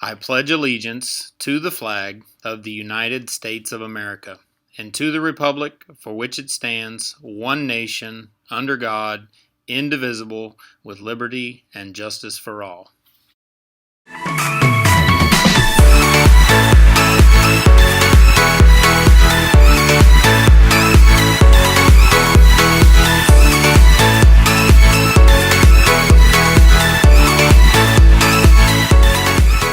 I pledge allegiance to the flag of the United States of America and to the republic for which it stands, one nation, under God, indivisible, with liberty and justice for all.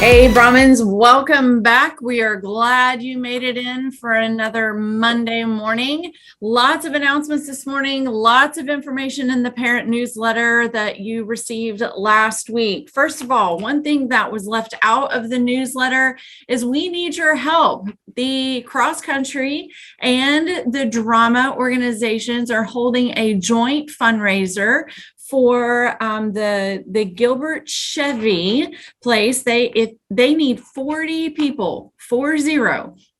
Hey Brahmins, welcome back. We are glad you made it in for another Monday morning. Lots of announcements this morning, lots of information in the parent newsletter that you received last week. First of all, one thing that was left out of the newsletter is we need your help. The cross country and the drama organizations are holding a joint fundraiser for the Gilbert Chevy place. They need 40 people, 40,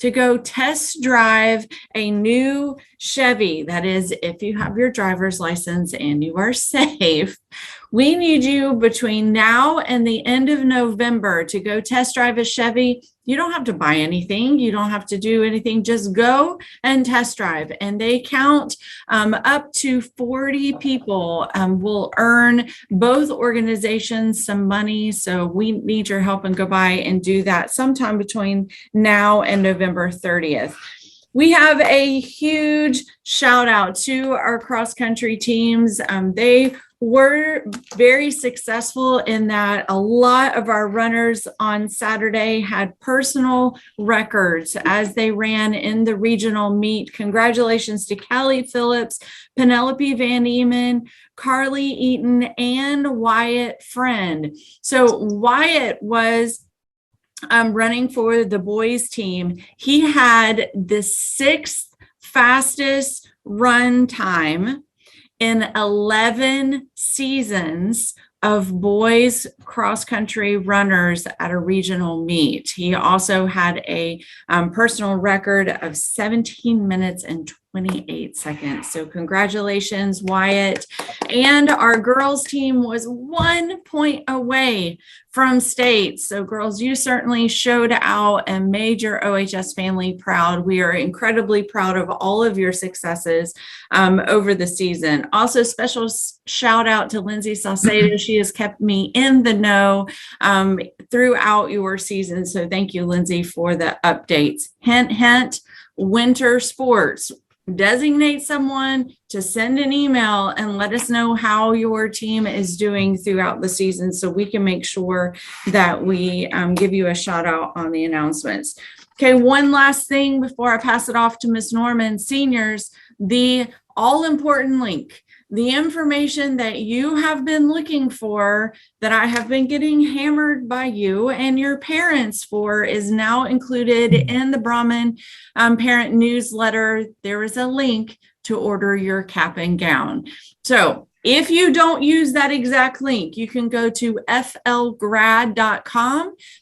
to go test drive a new Chevy. That is, if you have your driver's license and you are safe. We need you between now and the end of November to go test drive a Chevy. You don't have to buy anything. You don't have to do anything. Just go and test drive. And they count up to 40 people will earn both organizations some money. So we need your help and go by and do that sometime between now and November 30th. We have a huge shout out to our cross country teams. They were very successful in that a lot of our runners on Saturday had personal records as they ran in the regional meet. Congratulations to Callie Phillips, Penelope Van Eman, Carly Eaton, and Wyatt Friend. So Wyatt was running for the boys team. He had the 6th fastest run time in 11 seasons of boys cross-country runners at a regional meet. He also had a personal record of 17 minutes and 28 seconds. So congratulations, Wyatt. And our girls team was 1 point away from state. So girls, you certainly showed out and made your OHS family proud. We are incredibly proud of all of your successes over the season. Also, special shout out to Lindsay Saucedo. She has kept me in the know throughout your season. So thank you, Lindsay, for the updates. Hint, hint, winter sports. Designate someone to send an email and let us know how your team is doing throughout the season so we can make sure that we give you a shout out on the announcements. Okay, one last thing before I pass it off to Ms. Norman. Seniors, the all-important link. The information that you have been looking for, that I have been getting hammered by you and your parents for, is now included in the Brahmin parent newsletter. There is a link to order your cap and gown. So if you don't use that exact link, you can go to flgrad.com,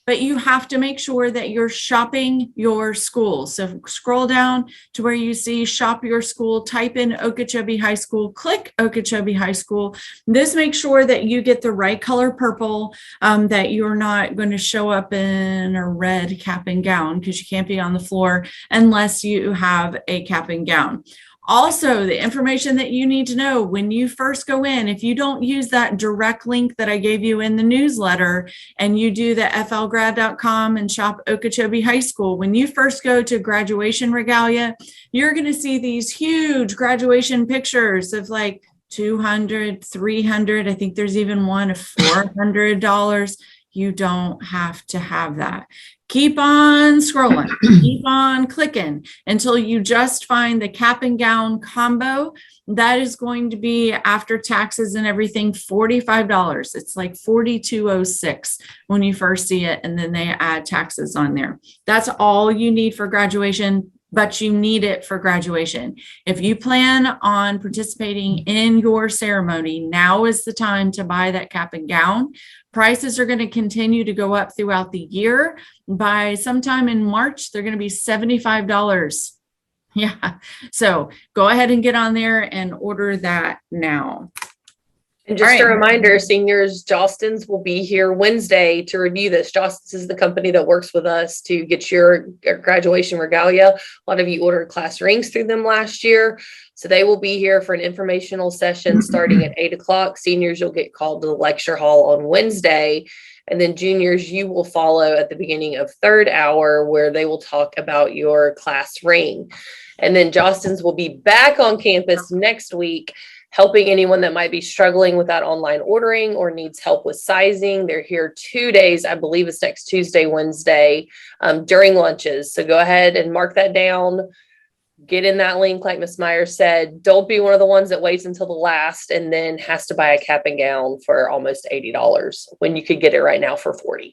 but you have to make sure that you're shopping your school. So scroll down to where you see shop your school, type in Okeechobee High School, click Okeechobee High School. This makes sure that you get the right color purple, that you're not going to show up in a red cap and gown, because you can't be on the floor unless you have a cap and gown. Also, the information that you need to know when you first go in, if you don't use that direct link that I gave you in the newsletter and you do the flgrad.com and shop Okeechobee High School, when you first go to graduation regalia, you're going to see these huge graduation pictures of like $200, $300. I think there's even one of $400. You don't have to have that. Keep on scrolling, keep on clicking until you just find the cap and gown combo. That is going to be, after taxes and everything, $45. It's like $42.06 when you first see it, and then they add taxes on there. That's all you need for graduation, but you need it for graduation. If you plan on participating in your ceremony, now is the time to buy that cap and gown. Prices are going to continue to go up throughout the year. By sometime in March, they're going to be $75. Yeah. So go ahead and get on there and order that now. And just All a right. reminder, seniors, Jostens will be here Wednesday to review this. Jostens is the company that works with us to get your graduation regalia. A lot of you ordered class rings through them last year. So they will be here for an informational session starting at 8 o'clock. Seniors, you'll get called to the lecture hall on Wednesday. And then juniors, you will follow at the beginning of third hour where they will talk about your class ring. And then Jostens will be back on campus next week, helping anyone that might be struggling with that online ordering or needs help with sizing. They're here 2 days, I believe it's next Tuesday, Wednesday, during lunches. So go ahead and mark that down. Get in that link, like Ms. Myers said. Don't be one of the ones that waits until the last and then has to buy a cap and gown for almost $80 when you could get it right now for $40.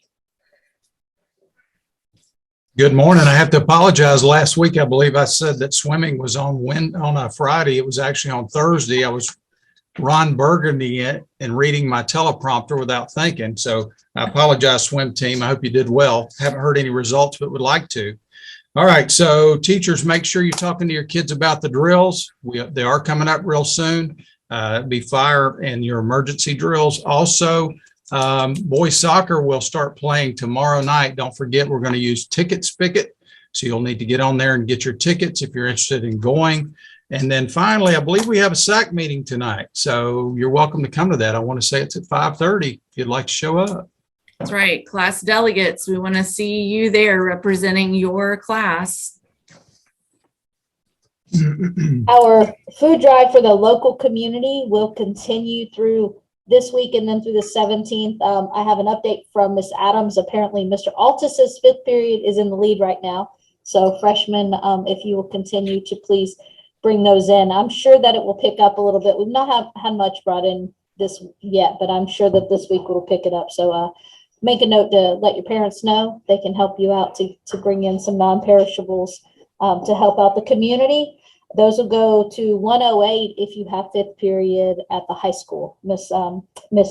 Good morning. I have to apologize. Last week, I believe I said that swimming was on a Friday. It was actually on Thursday. I was Ron Burgundy and reading my teleprompter without thinking. So I apologize, swim team. I hope you did well. Haven't heard any results, but would like to. All right. So teachers, make sure you're talking to your kids about the drills. They are coming up real soon. Be fire and your emergency drills. Also, boys soccer will start playing tomorrow night. Don't forget, we're going to use Ticket Spigot. So you'll need to get on there and get your tickets if you're interested in going. And then finally, I believe we have a SAC meeting tonight. So you're welcome to come to that. I want to say it's at 5:30 if you'd like to show up. That's right. Class delegates, we want to see you there representing your class. Our food drive for the local community will continue through this week and then through the 17th. I have an update from Miss Adams. Apparently, Mr. Altus's fifth period is in the lead right now. So freshmen, if you will continue to please bring those in. I'm sure that it will pick up a little bit. We've not had much brought in this yet, but I'm sure that this week will pick it up. So make a note to let your parents know. They can help you out to bring in some non-perishables to help out the community. Those will go to 108 if you have fifth period at the high school. Miss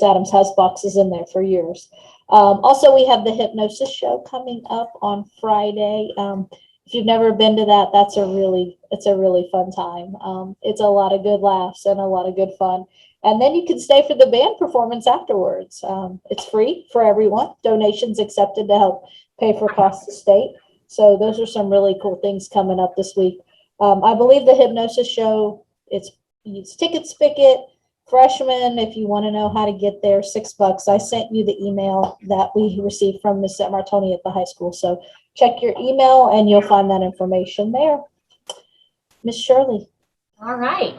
Adams has boxes in there for yours. Also, we have the hypnosis show coming up on Friday. If you've never been to that, it's a really fun time. It's a lot of good laughs and a lot of good fun. And then you can stay for the band performance afterwards. It's free for everyone. Donations accepted to help pay for costs of state. So those are some really cool things coming up this week. I believe the hypnosis show, it's Ticket Spigot. Freshmen, if you want to know how to get there, $6. I sent you the email that we received from Ms. Martoni at the high school. So check your email and you'll find that information there. Ms. Shirley. All right.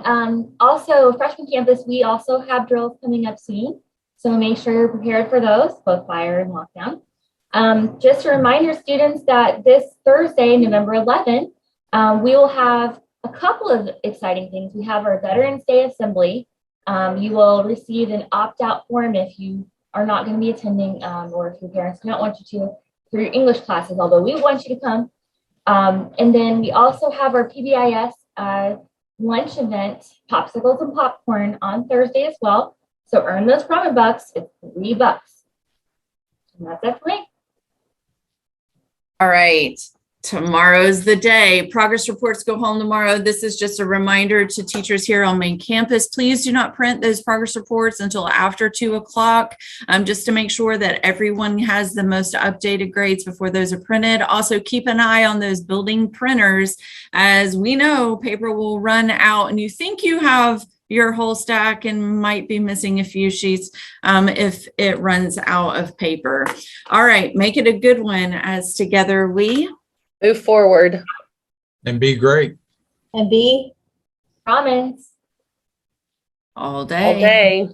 Also, freshman campus, we also have drills coming up soon. So make sure you're prepared for those, both fire and lockdown. Just a reminder, students, that this Thursday, November 11th, we will have a couple of exciting things. We have our Veterans Day Assembly. You will receive an opt-out form if you are not going to be attending or if your parents do not want you to for your English classes, although we want you to come. And then we also have our PBIS lunch event, popsicles and popcorn on Thursday as well. So earn those promo bucks. It's $3. And that's it for me. All right. Tomorrow's the day. Progress reports go home tomorrow. This is just a reminder to teachers here on main campus. Please do not print those progress reports until after 2 o'clock, just to make sure that everyone has the most updated grades before those are printed. Also, keep an eye on those building printers. As we know, paper will run out and you think you have your whole stack and might be missing a few sheets if it runs out of paper. All right, make it a good one as together we move forward and be great. And be Promise. all all day. day.